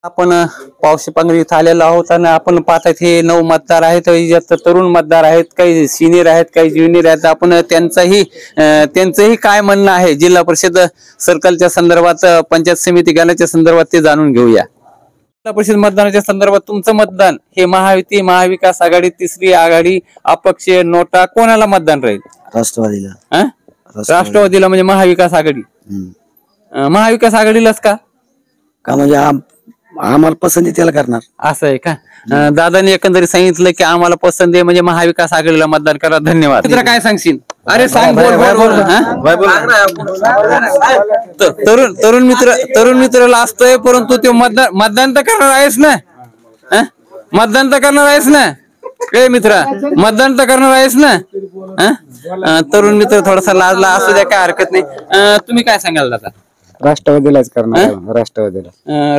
आपण पावशी पांगरी इथं आलेलो आहोत आणि आपण पाहतात हे 9 मतदार आहेत, यात तरुण मतदार आहेत, काही सिनियर आहेत, काही ज्युनियर आहेत. आपण त्यांचंही काय म्हणणं आहे जिल्हा परिषद सर्कलच्या संदर्भात, पंचायत समिती गणाच्या संदर्भात ते जाणून घेऊया. जिल्हा परिषद मतदानाच्या संदर्भात तुमचं मतदान हे महायुती, महाविकास आघाडी, तिसरी आघाडी, अपक्ष, नोटा, कोणाला मतदान राहील? राष्ट्रवादीला. राष्ट्रवादीला म्हणजे महाविकास आघाडी. महाविकास आघाडीलाच का? म्हणजे आम्हाला पसंती त्याला करणार असं आहे का? दादांनी एकंदरीत सांगितलं की आम्हाला पसंत आहे म्हणजे महाविकास आघाडीला मतदान करा. धन्यवाद. मित्र काय सांगशील? अरे सांग, तरुण मित्राला असतोय, परंतु ते मतदान तर करणार आहेस ना? मतदान तर करणार आहेस ना? ए मित्रा, मतदान तर करणार आहेस ना? तरुण मित्र थोडासा लाजला असू द्या, काय हरकत नाही. तुम्ही काय सांगाल दादा? राष्ट्रवादीलाच करणार.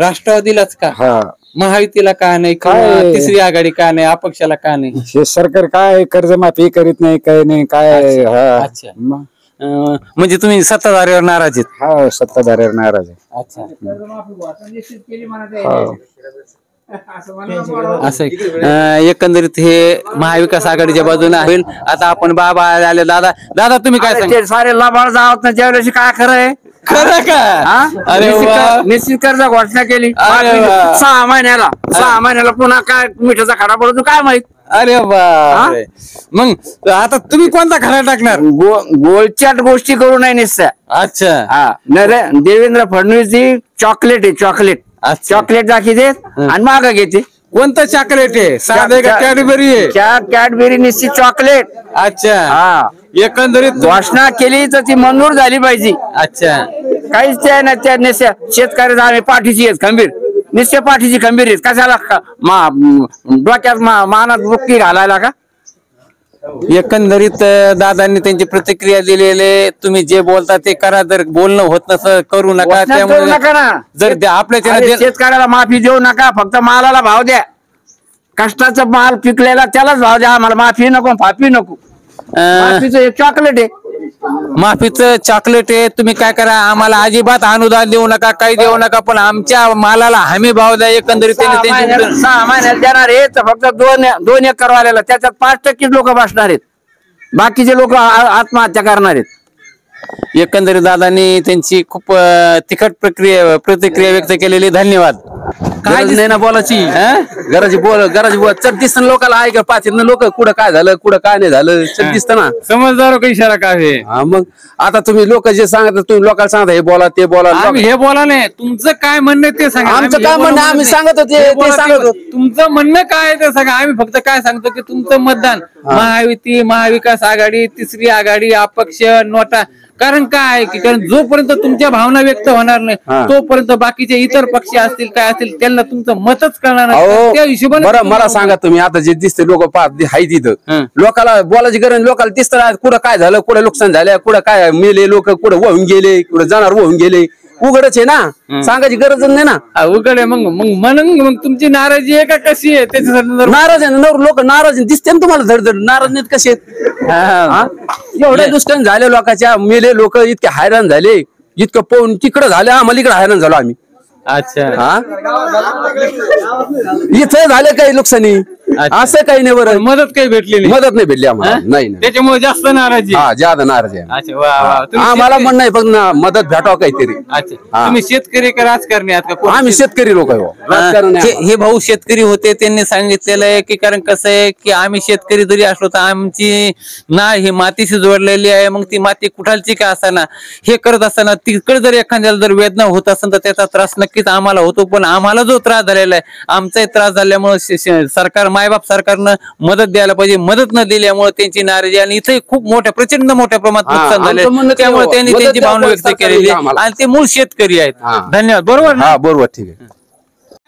राष्ट्रवादीलाच का? महायुतीला का नाही? तिसरी आघाडी का नाही? अपक्षाला का नाही? हे सरकार काय कर्जमाफी करीत नाही, काही नाही काय. अच्छा, म्हणजे तुम्ही सत्ताधारीवर नाराज आहेत? हा, सत्ताधारीवर नाराज आहे. अच्छा, असं एकंदरीत हे महाविकास आघाडीच्या बाजूने आहे. आता आपण बाबा आले. दादा तुम्ही काय सांगता? सारे लाभाळ जावत ना ज्यावेळेस काय खरं आहे? खरं का? अरे निश्चित कर्ज घोषणा केली 6 महिन्याला पुन्हा काय मिठाचा खडा पडतो काय माहित. अरे वा, मग आता तुम्ही कोणता खडा टाकणार? गोलचाट गोष्टी करू नये निश्चय. अच्छा, हा, देवेंद्र फडणवीस जी चॉकलेट आहे, चॉकलेट दाखी देत आणि माग घेते. कोणतं चॉकलेट आहे? साधे का कॅडबरी आहे? कॅडबेरी निश्चित चॉकलेट. अच्छा, हा, एकंदरीत घोषणा केली तर ती मंजूर झाली पाहिजे. अच्छा, काहीच ते नाही. त्या निश्चय शेतकऱ्याचा आम्ही पाठीची आहेत खंबीर, निश्चय पाठीची खंबीर आहेत. कशाला डोक्यात मानात बुक्की घालायला का? एकंदरीत दादांनी त्यांची प्रतिक्रिया दिलेले. तुम्ही जे बोलता ते करा, जर बोलणं होत नसं करू नका. त्यामुळे जर आपल्या शेतकऱ्याला माफी देऊ नका, फक्त मालाला भाव द्या. कष्टाचा माल पिकलेला त्यालाच भाव द्या. आम्हाला माफी नको, फाफी नको. माफीचं एक चॉकलेट आहे, माफीचं चॉकलेट आहे. तुम्ही काय करा, आम्हाला अजिबात अनुदान देऊ नका, काही देऊ नका, पण आमच्या मालाला हमी भाव द्या. एकंदरीत 6 महिन्यात देणार आहेत. फक्त 2 एकर वाल्याला त्याच्यात 5% लोक बसणार आहेत, बाकीचे लोक आत्महत्या करणार आहेत. एकंदरीत दादांनी त्यांची खूप तिखट प्रतिक्रिया व्यक्त केलेली. धन्यवाद. काय नाही ना बोलायची, घराची बोल दिसत लोकांना ऐका पाच लोक कुठं काय झालं, कुठं काय नाही झालं दिसत ना. समजदार काही इशारा काय? मग आता तुम्ही लोक जे सांगता, तुम्ही लोकांना सांगता हे बोला ते बोला. हे बोला नाही, तुमचं काय म्हणणं ते सांगा. आमचं काय म्हणणं आम्ही सांगत होते ते सांगत होतो. तुमचं म्हणणं काय ते सांगा. आम्ही फक्त काय सांगतो की तुमचं मतदान महायुती, महाविकास आघाडी, तिसरी आघाडी, अपक्ष, नोटा. कारण काय की कारण जोपर्यंत तुमच्या भावना व्यक्त होणार नाही तोपर्यंत बाकीचे इतर पक्ष असतील काय असतील त्यांना तुमचं मतच करणार नाही. त्या हिशोबाने बरं मला सांगा तुम्ही, आता जे दिसते लोक हाय तिथं लोकांना बोलायची गरज, लोकांना दिसतं कुठं काय झालं, कुठं नुकसान झालं, कुठं काय मेले लोक, कुठं वाहून गेले, कुठं जाणार वाहून गेले. उघडच आहे ना, सांगायची गरज नाही ना. उघड आहे. मग तुमची नाराजी आहे का कशी आहे त्याच्यासाठी? नाराज आहे ना, लोक नाराज दिसते ना तुम्हाला. धडधड नाराज नाहीत कसे आहेत? एवढे दुष्काळ झाले लोकांच्या, मेले लोक इतके हैराण झाले, इतकं पाहून तिकडं झाले, आम्हाला इकडे हैराण झालो आम्ही. अच्छा, इथे झाले काही नुकसानी, असं काही नाही. बरं मदत काही भेटली नाही? मदत नाही भेटली आम्हाला. नाही, त्याच्यामुळे जास्त नाराजी. ज्यादा नाराज आहे. अच्छा, आम्हाला म्हणणं आहे फक्त मदत भेटावं काहीतरी. अच्छा, तुम्ही शेतकरी का राजकारणी आहात का? आम्ही शेतकरी लोक आहे. हे भाऊ शेतकरी होते, त्यांनी सांगितलेलं आहे की कारण कसं आहे की आम्ही शेतकरी जरी असलो तर आमची ना ही मातीशी जोडलेली आहे. मग ती माती कुठालची का असताना हे करत असताना तिकडे जर एखाद्याला जर वेदना होत असेल तर त्याचा त्रास नक्कीच आम्हाला होतो. पण आम्हाला जो त्रास झालेला आहे, आमचाही त्रास झाल्यामुळे सरकार, मायबाप सरकारनं मदत द्यायला पाहिजे. मदत न दिल्यामुळे त्यांची नाराजी आणि इथे खूप प्रचंड मोठ्या प्रमाणात नुकसान झाले. त्यामुळे त्यांनी त्यांची भावना व्यक्त केलेली आणि ते मूळ शेतकरी आहेत. धन्यवाद. बरोबर ना? बरोबर, ठीक आहे.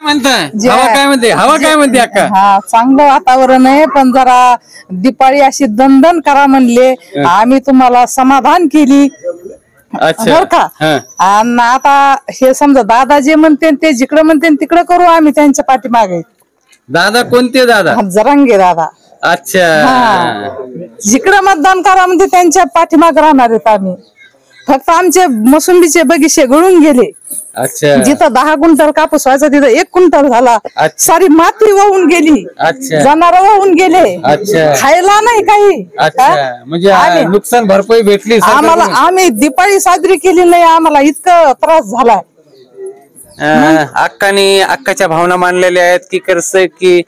म्हणताय हवा काय म्हणते? हवा काय म्हणते अक्का? चांगलं वातावरण आहे, पण जरा दिपाळी अशी दणदण करा म्हणले. आम्ही तुम्हाला समाधान केली. अच्छा का? आणि आता हे समजा दादा जे म्हणते ते जिकडे म्हणते तिकडे करू आम्ही त्यांच्या पाठीमागे. दादा कोणते दादा? जरांगे दादा. अच्छा, जिकडे मतदान करा म्हणजे त्यांच्या पाठीमागे राहणार आहेत आम्ही. फक्त आमचे मोसंबीचे बगीचे गळून गेले. अच्छा जिथं 10 क्विंटल कापूस व्हायचा तिथं 1 क्विंटल झाला. सारी माती वाहून गेली. अच्छा जनावर वाहून गेले. अच्छा खायला नाही काही. अच्छा म्हणजे नुकसान भरपाई भेटली आम्हाला. आम्ही दिवाळी साजरी केली नाही. आम्हाला इतकं त्रास झालाय. अक्काच्या भावना मांडलेल्या आहेत की कसं की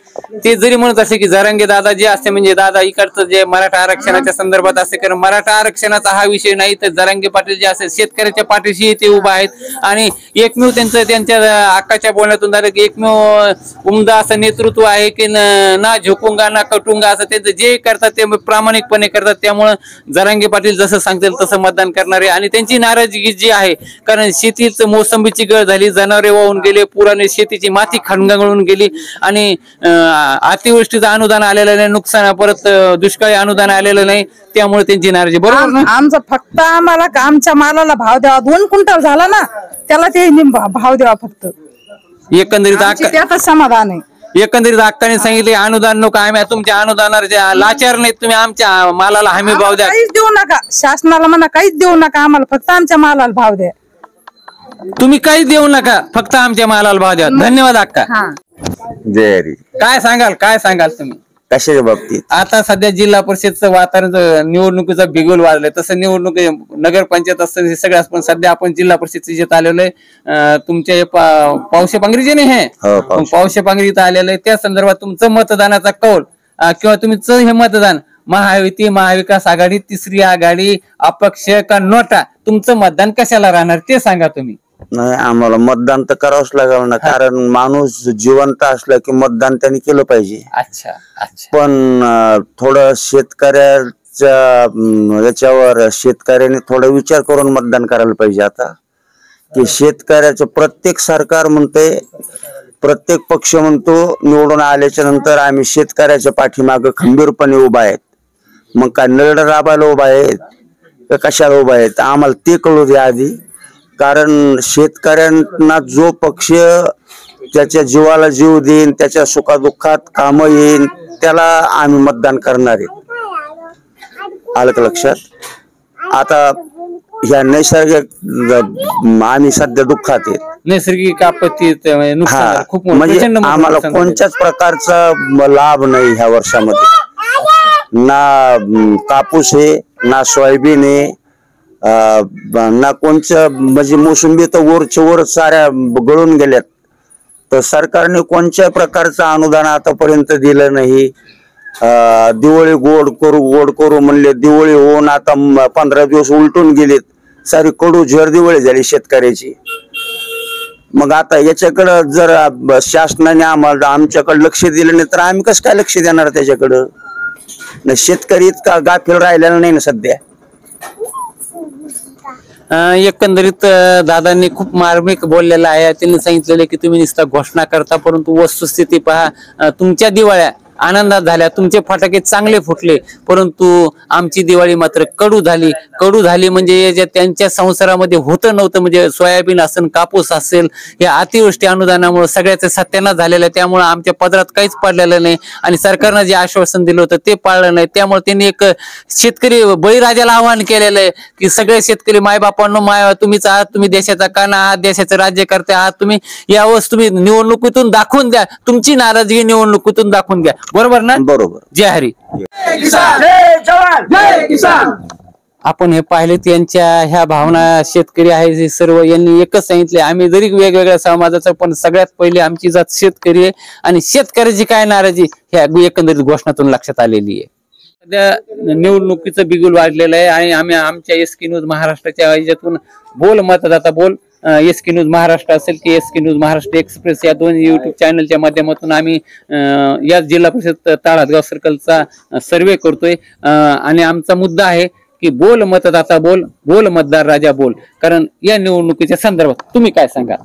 ते जरी म्हणत असे की जरांगे दादा जे असते म्हणजे दादा इकडचं जे मराठा आरक्षणाच्या संदर्भात असे कारण मराठा आरक्षणाचा हा विषय नाही तर जरांगे पाटील जे असे शेतकऱ्याच्या पाठीशी ते उभा आहेत आणि एकमेव त्यांच्या अक्काच्या बोलण्यातून झालं की एकमेव उमदा असं नेतृत्व आहे की ना झोकुंगा ना कटुंगा असं त्यांचं जे करतात ते प्रामाणिकपणे करतात. त्यामुळं जरांगे पाटील जसं सांगतील तसं मतदान करणारे आणि त्यांची नाराजगी जी आहे कारण शेतीच मोसंबीची गळ झाली. जनावरे वाहून गेले. पुराने शेतीची माती खणगळून गेली आणि अतिवृष्टीचं अनुदान आलेलं नाही. नुकसान परत दुष्काळी अनुदान आलेलं नाही. त्यामुळे त्यांची नाराजी. बरोबर आमचं फक्त आम्हाला आमच्या मालाला भाव द्यावा. 2 क्विंटल झाला ना त्याला ते भाव द्यावा फक्त. एकंदरीत त्यातच समाधान आहे. एकंदरीत अक्काने सांगितले अनुदान नको. आम्ही तुमच्या अनुदानावर लाचार नाहीत. तुम्ही आमच्या मालाला हमी भाव द्या. काहीच देऊ नका. शासनाला म्हणा काहीच देऊ नका. आम्हाला फक्त आमच्या मालाला भाव द्या. तुम्ही काहीच देऊ नका. फक्त आमच्या मालाला भाव द्या. धन्यवाद अक्का. जय हरी. काय सांगाल तुम्ही कशाच्या बाबतीत? आता सध्या जिल्हा परिषदचं वातावरण निवडणुकीचा बिगुल वाजलाय तसं निवडणूक नगरपंचायत असतं हे सगळ्याच पण सध्या आपण जिल्हा परिषदचे जिथं आलेलो आहे तुमच्या पावशे पांगरीचे नाही हे पावशे पांगरी इथं आलेलं आहे. त्या संदर्भात तुमचं मतदानाचा कौल किंवा तुमचं हे मतदान महायुती महाविकास आघाडी तिसरी आघाडी अपक्ष का नोटा तुमचं मतदान कशाला राहणार ते सांगा तुम्ही. नाही आम्हाला मतदान तर करावंच लागलं ना कारण माणूस जिवंत असला की मतदान त्यांनी केलं पाहिजे. अच्छा पण थोडं शेतकऱ्याच्या याच्यावर शेतकऱ्याने थोडा विचार करून मतदान करायला पाहिजे. आता की शेतकऱ्याचं प्रत्येक सरकार म्हणते प्रत्येक पक्ष म्हणतो निवडून आल्याच्या नंतर आम्ही शेतकऱ्याच्या पाठीमागे खंबीरपणे उभा आहेत. मग काय नळ राबायला उभा आहेत का कशाला उभा आहेत आम्हाला ते कळू द्या आधी. कारण शेतकऱ्यांना जो पक्ष त्याच्या जीवाला जीव देईन त्याच्या सुखादुःखात कामं येईन त्याला आम्ही मतदान करणार आहे. आलं का लक्षात? आता ह्या नैसर्गिक आम्ही सध्या दुःखात आहेत. नैसर्गिक आपत्ती खूप म्हणजे आम्हाला कोणत्याच प्रकारचा लाभ नाही ह्या वर्षामध्ये. ना कापूस आहे ना सोयाबीन आहे ना कोणच्या म्हणजे मोसंबी तर वरच्या वर साऱ्या गळून गेल्यात. तर सरकारने कोणत्या प्रकारचं अनुदान आतापर्यंत दिलं नाही. दिवाळी गोड करू म्हणले. दिवाळी होऊन आता 15 दिवस उलटून गेलेत. सारी कडू झेर दिवाळी झाली शेतकऱ्याची. मग आता याच्याकडं जर शासनाने आम्हाला आमच्याकडे लक्ष दिलं नाही तर आम्ही कसं काय लक्ष देणार त्याच्याकडं. शेतकरी इतका गाफील राहिलेला नाही ना सध्या. एकंदरीत दादांनी खूप मार्मिक बोललेला आहे. त्यांनी सांगितलेलं की तुम्ही नुसता घोषणा करता परंतु वस्तुस्थिती पहा. तुमच्या दिवाळ्या आनंदात झाल्या. तुमचे फटाके चांगले फुटले परंतु आमची दिवाळी मात्र कडू झाली म्हणजे त्यांच्या संसारामध्ये होतं नव्हतं. म्हणजे सोयाबीन असेल कापूस असेल या अतिवृष्टी अनुदानामुळे सगळ्याचं सत्यानाश झालेलं आहे. त्यामुळे आमच्या पदरात काहीच पडलेलं नाही आणि सरकारनं जे आश्वासन दिलं होतं ते पाळलं नाही. त्यामुळे त्यांनी एक शेतकरी बळीराजाला आवाहन केलेलं आहे की सगळे शेतकरी मायबापांनो तुम्हीच आहात. तुम्ही देशाचा काना आहात. देशाचे राज्यकर्ते आहात. तुम्ही यावेळेस तुम्ही निवडणुकीतून दाखवून द्या. तुमची नाराजगी निवडणुकीतून दाखवून द्या. बरोबर ना? बरोबर. जय हरी. आपण हे पाहिले त्यांच्या ह्या भावना शेतकरी आहे सर्व यांनी एकच सांगितले आम्ही जरी वेगवेगळ्या समाजाचं पण सगळ्यात पहिले आमची जात शेतकरी आहे आणि शेतकऱ्याची काय नाराजी ह्या एकंदरीत घोषणातून लक्षात आलेली आहे. सध्या निवडणुकीचं बिगुल वाढलेलं आहे आणि आम्ही आमच्या एसके न्यूज महाराष्ट्राच्या याच्यातून बोल मतदाता बोल एसके न्यूज महाराष्ट्र असेल की एसके न्यूज महाराष्ट्र एक्सप्रेस या दोन युट्यूब चॅनलच्या माध्यमातून आम्ही या जिल्हा परिषद ताळहातगाव सर्कलचा सर्वे करतोय आणि आमचा मुद्दा आहे की बोल मतदाता बोल, बोल मतदार राजा बोल. कारण या निवडणुकीच्या संदर्भात तुम्ही काय सांगा?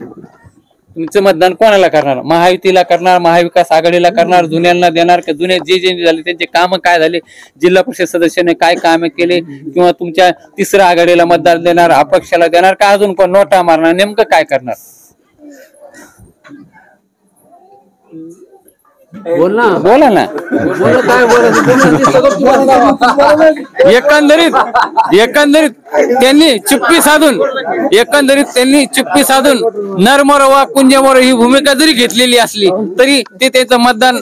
तुमचं मतदान कोणाला करणार? महायुतीला करणार, महाविकास आघाडीला करणार, जुन्यांना देणार का जुने जे झाले त्यांचे काम काय झाले, जिल्हा परिषद सदस्याने काय कामे केले किंवा तुमच्या तिसऱ्या आघाडीला मतदान देणार, अपक्षाला देणार का अजून कोण नोटा मारणार, नेमकं काय करणार? बोला ना. एकंदरीत त्यांनी चुप्पी साधून नरमोर वा कुंजमोर ही भूमिका जरी घेतलेली असली तरी ते त्याचं मतदान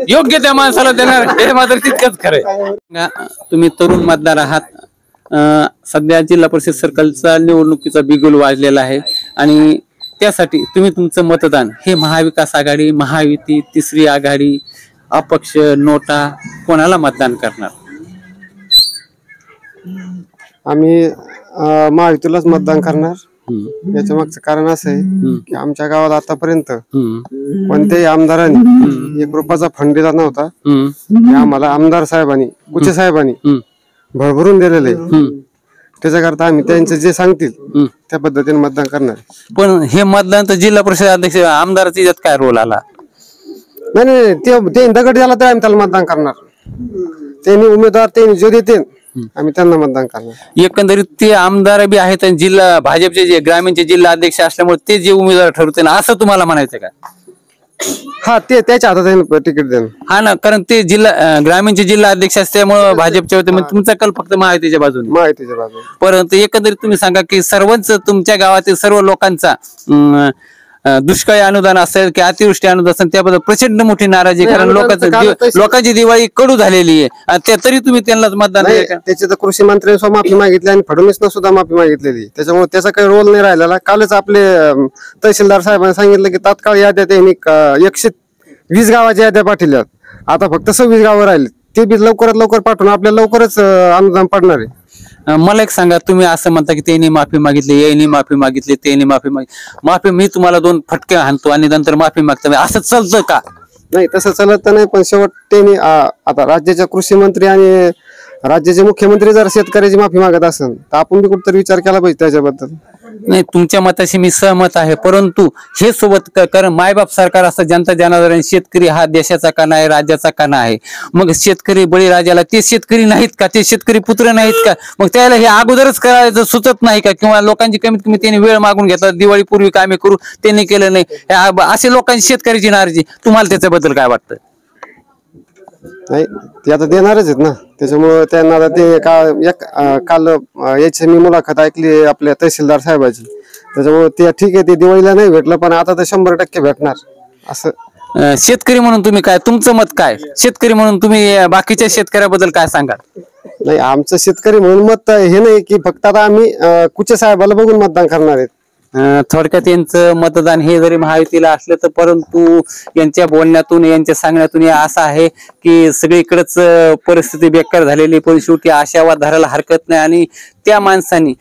योग्य त्या माणसाला देणार हे मात्र तितकंच खरंय. तुम्ही तरुण मतदार आहात. सध्या जिल्हा परिषद सर्कलचा निवडणुकीचा बिगुल वाजलेला आहे आणि त्यासाठी तुम्ही तुमचं मतदान हे महाविकास आघाडी, महायुती, तिसरी आघाडी, अपक्ष, नोटा कोणाला मतदान करणार? आम्ही महायुतीलाच मतदान करणार. याच्या मागचं कारण असं आहे की आमच्या गावात आतापर्यंत कोणत्याही आमदारांनी 1 रुपयाचा फंड दिला नव्हता. आम्हाला आमदार साहेबांनी, कुचे साहेबांनी भरभरून दिलेलं आहे. त्याच्याकरता आम्ही त्यांचे जे सांगतील त्या पद्धतीने मतदान करणार. पण हे मतदान तर जिल्हा परिषद अध्यक्ष आमदाराचा यात काय रोल आला? नाही, ते दगड झाला तर आम्ही त्याला मतदान करणार. त्यांनी उमेदवार त्यांनी जो देते आम्ही त्यांना मतदान करणार. एकंदरीत ते आमदार बी आहेत आणि जिल्हा भाजपचे जे ग्रामीणचे जिल्हा अध्यक्ष असल्यामुळे ते जे उमेदवार ठरवते ना असं तुम्हाला म्हणायचं का? हा, ते त्याच्या हातात तिकीट देणं. हा ना, कारण ते ग्रामीणचे जिल्हा अध्यक्ष असल्यामुळे भाजपच्या होते. तुमचा कल फक्त महायुतीच्या बाजूने. माहितीच्या बाजूने. परंतु एकंदरीत तुम्ही सांगा की सर्वच तुमच्या गावातील सर्व लोकांचा दुष्काळी अनुदान असेल की अतिवृष्टी अनुदान असेल त्याबद्दल प्रचंड मोठी नाराजी, कारण लोकांची दिवाळी कडू झालेली आहे तरी तुम्ही त्यांनाच मतदान द्या. त्याची तर कृषी मंत्र्यांनी माफी मागितली आणि फडणवीसनं सुद्धा माफी मागितलेली. त्याच्यामुळे त्याचा काही रोल नाही राहिलेला. कालच आपले तहसीलदार साहेबांनी सांगितलं की तात्काळ याद्या त्यांनी 120 गावाच्या याद्या पाठवल्यात. आता फक्त 26 गावं राहिले. ते बी लवकरात लवकर पाठवून आपल्याला लवकरच अनुदान पडणार आहे. मला एक सांगा, तुम्ही असं म्हणता की त्यांनी माफी मागितली, यांनी माफी मागितली, त्यांनी माफी माफी मी तुम्हाला 2 फटके हाणतो आणि नंतर माफी मागतो, असं चालतं का? नाही, तसं चालत नाही. पण शेवट त्यांनी आता राज्याच्या कृषी मंत्री आणि राज्याचे मुख्यमंत्री जर शेतकऱ्याची माफी मागत असेल तर आपण बी कुठतरी विचार केला पाहिजे त्याच्याबद्दल. नाही, तुमच्या मताशी मी सहमत आहे, परंतु हे सोबत कारण मायबाप सरकार असं जनता जनार्दन, शेतकरी हा देशाचा कणा आहे, राज्याचा कणा आहे. मग शेतकरी बळीराजाला ते शेतकरी नाहीत का? ते शेतकरी पुत्र नाहीत का? मग त्याला हे अगोदरच करायचं सुचत नाही का? किंवा लोकांची कमीत कमी त्यांनी वेळ मागून घेतला, दिवाळीपूर्वी कामे करू, त्यांनी केलं नाही. असे लोकांची शेतकऱ्याची नाराजी, तुम्हाला त्याच्याबद्दल काय वाटतं? नाही, ते आता देणारच आहेत ना. त्याच्यामुळे त्यांना आता ते काल याची मी मुलाखत ऐकली आपल्या तहसीलदार साहेबाची. त्याच्यामुळे ते ठीक आहे, ते दिवाळीला नाही भेटलं पण आता तर 100% भेटणार. असं शेतकरी म्हणून तुम्ही काय, तुमचं मत काय? शेतकरी म्हणून तुम्ही बाकीच्या शेतकऱ्याबद्दल काय सांगाल? नाही, आमचं शेतकरी म्हणून मत हे नाही की फक्त आता आम्ही कुचे साहेबाला बघून मतदान करणार आहेत. थोडक्यात यांचं मतदान हे जरी महायुतीला असलं तर परंतु यांच्या बोलण्यातून, यांच्या सांगण्यातून असं आहे की सगळीकडेच परिस्थिती बेकार झालेली, पण शेवटी आशावाद धरायला हरकत नाही. आणि त्या माणसाने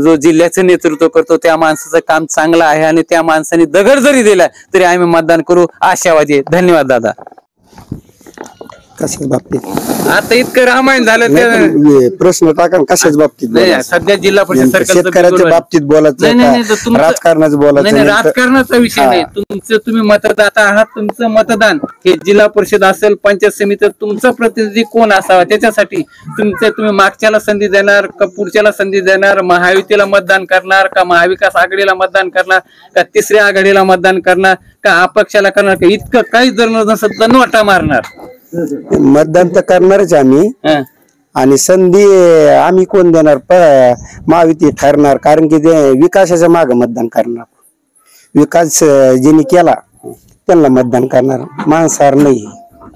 जो जिल्ह्याचं नेतृत्व करतो त्या माणसाचं काम चांगलं आहे आणि त्या माणसाने दगड जरी दिला तरी आम्ही मतदान करू, आशावादी आहे. धन्यवाद दादा. कशाच बाबतीत आता इतकं रामायण झालं ते प्रश्न टाका कशाच बाबतीत. सध्या जिल्हा परिषद शेतकऱ्याच्या बाबतीत बोलायचं, राजकारणाचं बोलायचं नाही. राजकारणाचा विषय नाही. तुम्ही मतदाता आहात, तुमचं मतदान हे जिल्हा परिषद असेल, पंचायत समिती, तुमचा प्रतिनिधी कोण असावा त्याच्यासाठी तुम्ही मागच्याला संधी देणार का पुढच्याला संधी देणार? महायुतीला मतदान करणार का महाविकास आघाडीला मतदान करणार का तिसऱ्या आघाडीला मतदान करणार का अपक्षाला करणार का? इतकं काही जर नसत नोटा मारणार. मतदान तर करणारच आम्ही. आणि संधी आम्ही कोण देणार? महायुती ठरणार. कारण की ते विकासाच्या मागे मतदान करणार. विकास ज्यांनी केला त्यांना मतदान करणार, माणसावर नाही,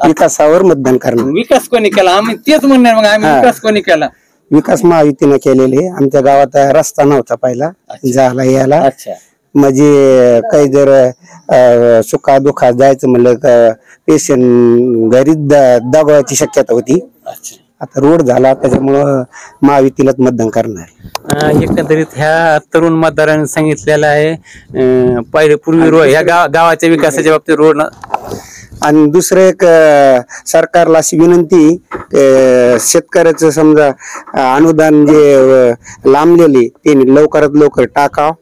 विकासावर मतदान करणार. विकास कोणी केला? आम्ही तेच म्हणणार. मग आम्ही विकास कोणी केला? विकास महायुतीने केलेले. आमच्या गावात रस्ता नव्हता पहिला, झाला याला. म्हणजे काही जर सुखा दुखा जायचं म्हणलं तर पेशंट घरी दबावायची शक्यता होती. आता रोड झाला त्याच्यामुळं महायुतीलाच मतदान करणार. एकंदरीत ह्या तरुण मतदारांनी सांगितलेलं आहे पहिले पूर्वी ह्या गावाच्या विकासाच्या बाबतीत रोड. आणि दुसरं एक सरकारला अशी विनंती, शेतकऱ्याचं समजा अनुदान जे लांबलेले ते लवकरात लवकर टाकाव,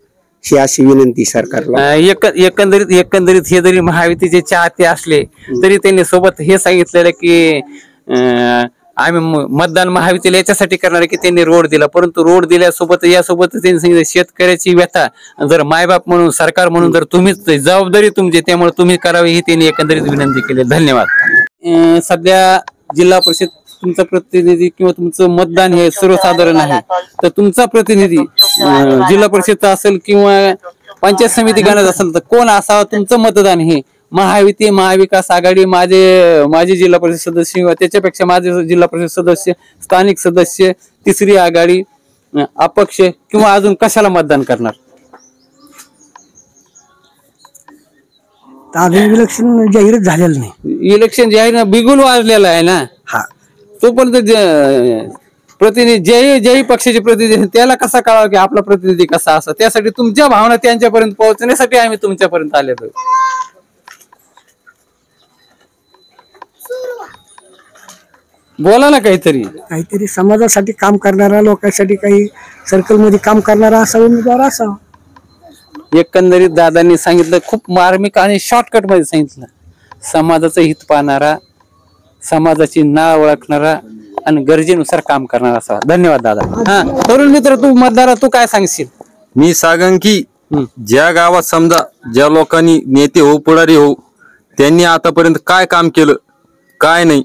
ही अशी विनंती सरकारला. एकंदरीत हे जरी महायुतीचे चाहते असले तरी त्यांनी सोबत हे सांगितलेलं की आम्ही मतदान महाविद्यालय याच्यासाठी करणार आहे की त्यांनी रोड दिला, परंतु रोड दिल्यासोबत यासोबत त्यांनी सांगितलं शेतकऱ्याची व्यथा जर मायबाप म्हणून सरकार म्हणून जर तुम्हीच जबाबदारी तुमची, त्यामुळे तुम्ही करावी ही त्यांनी एकंदरीत विनंती केली. धन्यवाद. सध्या जिल्हा परिषद तुमचा प्रतिनिधी किंवा तुमचं मतदान हे सर्वसाधारण आहे, तर तुमचा प्रतिनिधी जिल्हा परिषदचा असेल किंवा पंचायत समिती गणत असेल तर कोण असावा तुमचं मतदान हे? महायुती, महाविकास आघाडी, माझे जिल्हा परिषद सदस्य किंवा त्याच्यापेक्षा माझे जिल्हा परिषद सदस्य, स्थानिक सदस्य, तिसरी आघाडी, अपक्ष किंवा अजून कशाला मतदान करणार? इलेक्शन जाहीरच झालेलं नाही. इलेक्शन जाहीर बिगुल वाजलेला आहे ना. हा, तोपर्यंत प्रतिनिधी ज्याही पक्षाचे प्रतिनिधी त्याला कसा कळावा की आपला प्रतिनिधी कसा असा, त्यासाठी तुमच्या भावना त्यांच्यापर्यंत पोहोचण्यासाठी आम्ही तुमच्यापर्यंत आलेलो. बोला ना काहीतरी समाजासाठी काम करणारा, लोकांसाठी काही सर्कल मध्ये काम करणारा असा उमेदवार असावा. एकंदरीत दादांनी सांगितलं, खूप मार्मिक आणि शॉर्टकट मध्ये सांगितलं, समाजाचं हित पाहणारा, समाजाची नाळ ओळखणारा आणि गरजेनुसार काम करणारा असावा. धन्यवाद दादा. हा, तरुण मित्र, तू मतदारा, तू काय सांगशील? मी सांगन की ज्या गावात समजा ज्या लोकांनी नेते हो, पुढारी हो, त्यांनी आतापर्यंत काय काम केलं काय नाही,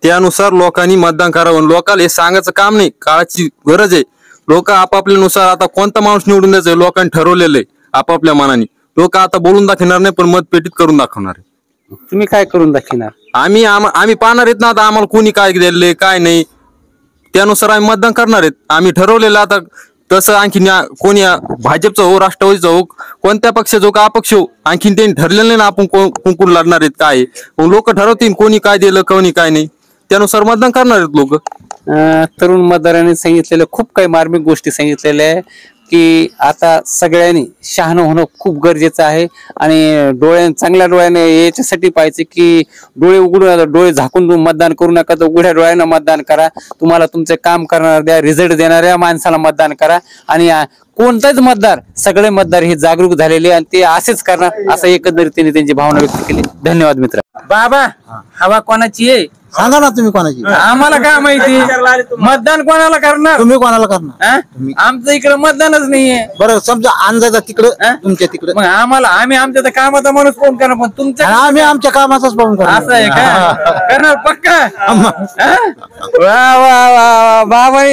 त्यानुसार लोकांनी मतदान करावं. लोकांना हे सांगायचं काम नाही, काळाची गरज आहे. लोक आपापल्यानुसार आता कोणता माणूस निवडून द्यायचा लोकांनी ठरवलेलं आहे आपापल्या मनाने. लोक आता बोलून दाखवणार नाही, पण मतपेटीत करून दाखवणार आहे. तुम्ही काय करून दाखवणार? आम्ही पाहणार आहेत ना आता आम्हाला कोणी काय दिले काय नाही, त्यानुसार आम्ही मतदान करणार आहेत. आम्ही ठरवलेलं आता तसं आणखीन कोणी भाजपचं हो, राष्ट्रवादीचं हो, कोणत्या पक्षाचं हो का अपक्ष हो, आणखीन त्यांनी ठरलेलं नाही ना आपण कोण लढणार आहेत काय. मग लोक ठरवतील कोणी काय दिलं कोणी काय नाही, त्यानुसार मतदान करणार आहेत लोक. तरुण मतदारांनी सांगितलेल्या खूप काही मार्मिक गोष्टी सांगितलेल्या आहे की आता सगळ्यांनी शहाणं होणं खूप गरजेचं आहे आणि चांगल्या डोळ्याने याच्यासाठी पाहिजे की डोळे उघडून डोळे झाकून मतदान करू नका, तर उघड्या डोळ्यानं मतदान करा. तुम्हाला तुमचे काम करणार द्या, रिझल्ट देणाऱ्या माणसाला मतदान करा. आणि कोणताच मतदार, सगळे मतदार हे जागरूक झालेले आणि ते असेच करणार, असं एकंदरीत त्यांनी त्यांची भावना व्यक्त केली. धन्यवाद मित्र. बाबा, हवा कोणाची आहे सांगा ना तुम्ही कोणाची? आम्हाला काय माहिती मतदान कोणाला करणार? तुम्ही कोणाला करणार? आमचं इकडे मतदानच नाहीये. बरं, समजा अंदाजा तिकडे तुमच्या तिकडे, मग आम्ही आमच्या कामाचा माणूस फोन करणार, पण तुमच्या आम्ही आमच्या कामाचाच पाहून करणार. असं आहे का? करणार पक्का? वा वा वा,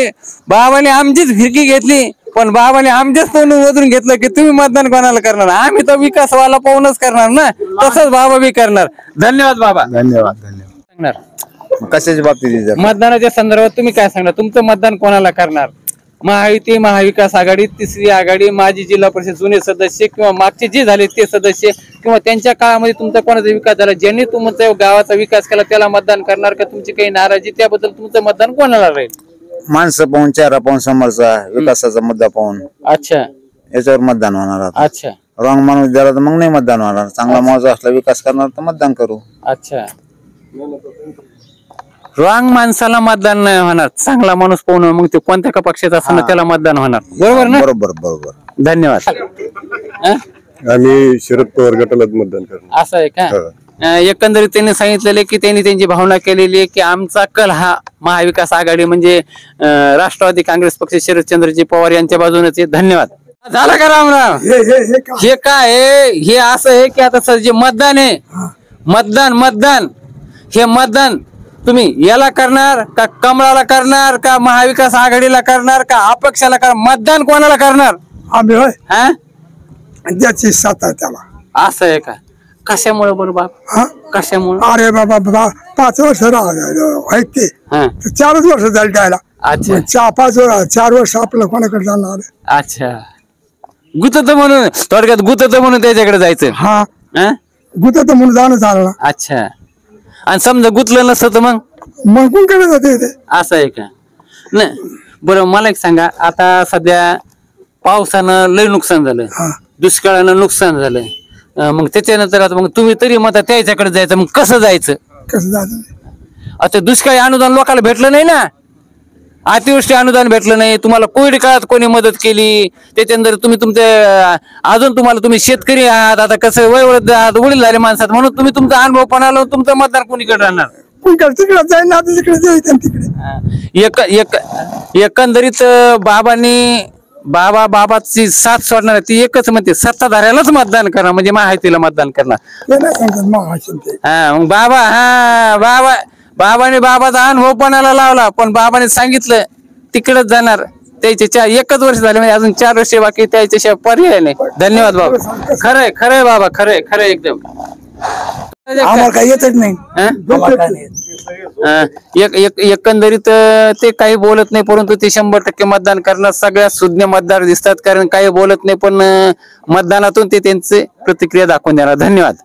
बाबाने आमचीच फिरकी घेतली, पण बाबाने आमच्याच तोंड वधून घेतलं की तुम्ही मतदान कोणाला करणार? आम्ही तर विकासवाला पाहूनच करणार ना, तसंच बाबा बी करणार. धन्यवाद बाबा. धन्यवाद. धन्यवाद. कशाच्या बाबतीत मतदानाच्या संदर्भात तुम्ही काय सांगणार? तुमचं मतदान कोणाला करणार? महायुती, महाविकास आघाडी, तिसरी आघाडी, माजी जिल्हा परिषद जुने सदस्य किंवा मागचे जे झाले ते सदस्य, किंवा त्यांच्या काळामध्ये तुमचा कोणाचा विकास झाला, ज्यांनी तुमचा गावाचा विकास केला त्याला मतदान करणार का? तुमची काही नाराजी, त्याबद्दल तुमचं मतदान कोणाला राहील? माणसं पाहून, चेहरा पाहून, समोरचा विकासाचा मुद्दा पाहून, अच्छा, याच्यावर मतदान होणार. अच्छा, रॉंग माणूस द्याला तर मग नाही मतदान होणार. चांगला माणूस असला, विकास करणार तर मतदान करू. अच्छा, रॉंग माणसाला मतदान नाही होणार, चांगला माणूस पाहून मग ते कोणत्या का पक्षाचा असं त्याला मतदान होणार. बरोबर ना? बरोबर बरोबर. धन्यवाद. आम्ही शरद पवार गटाला मतदान करणार. असं आहे का? एकंदरीत त्यांनी सांगितलेले की त्यांनी त्यांची भावना केलेली आहे की आमचा कल हा महाविकास आघाडी म्हणजे राष्ट्रवादी काँग्रेस पक्ष शरदचंद्रजी पवार यांच्या बाजूनेच आहे. धन्यवाद. झालं का रामराव? हे काय आहे? हे असं आहे की आता सर जे मतदान आहे, मतदान हे मतदान तुम्ही याला करणार का, कमळाला करणार का, महाविकास आघाडीला करणार का, अपक्षाला करणार? मतदान कोणाला करणार? आम्ही होय, हा, ज्याची साथ आहे त्याला. असं आहे का? कशामुळे बरोबर? कशामुळे? अरे बाबा, 5 वर्ष व्हायचे, हा, 4च वर्ष झाली द्यायला. अच्छा, 4 वर्ष आपलं कोणाकडे जाणार? अच्छा, गुतत म्हणून, थोडक्यात गुतत म्हणून त्याच्याकडे जायचं. हा, हा, गुतत म्हणून जाणं झालं. अच्छा, आणि समजा गुतलं नसतं तर मग कोणकडे जाते ते? असं आहे का? नाही, बरं, मला एक सांगा, आता सध्या पावसानं लय नुकसान झालं, दुष्काळानं नुकसान झालंय, मग त्याच्यानंतर आता मग तुम्ही तरी मग त्याच्याकडे जायचं, मग कसं जायचं? आता दुष्काळी अनुदान लोकांना भेटलं नाही ना, अतिवृष्टी अनुदान भेटलं नाही, तुम्हाला कोविड काळात कोणी मदत केली, त्याच्यानंतर तुम्ही अजून तुम्ही शेतकरी आहात, आता कसं वडील झाले माणसात, म्हणून तुम्ही तुमचा अनुभव पण आला, तुमचं मतदान कोणीकडे राहणार? तिकडे जाईल ना तिकडे जायचं तिकडे. एकंदरीत बाबाची साथ सोडणार ती एकच म्हणते सत्ताधाऱ्यालाच मतदान करणार म्हणजे माहितीला मतदान करणार. मग बाबाने बाबाचा अनुभवपणाला लावला पण बाबाने सांगितलं तिकडेच जाणार. त्याचे एकच वर्ष झाले म्हणजे अजून 4 वर्ष बाकी त्याच्याशिवाय पर्याय नाही. धन्यवाद बाबा. खरंय बाबा खरंय एकदम. आम्हाला काही येतच नाही. एकंदरीत ते काही बोलत नाही परंतु ते 100% मतदान करणार. सगळ्या सुज्ञ मतदार दिसतात कारण काही बोलत नाही पण मतदानातून ते त्यांचे प्रतिक्रिया दाखवून देणार. धन्यवाद.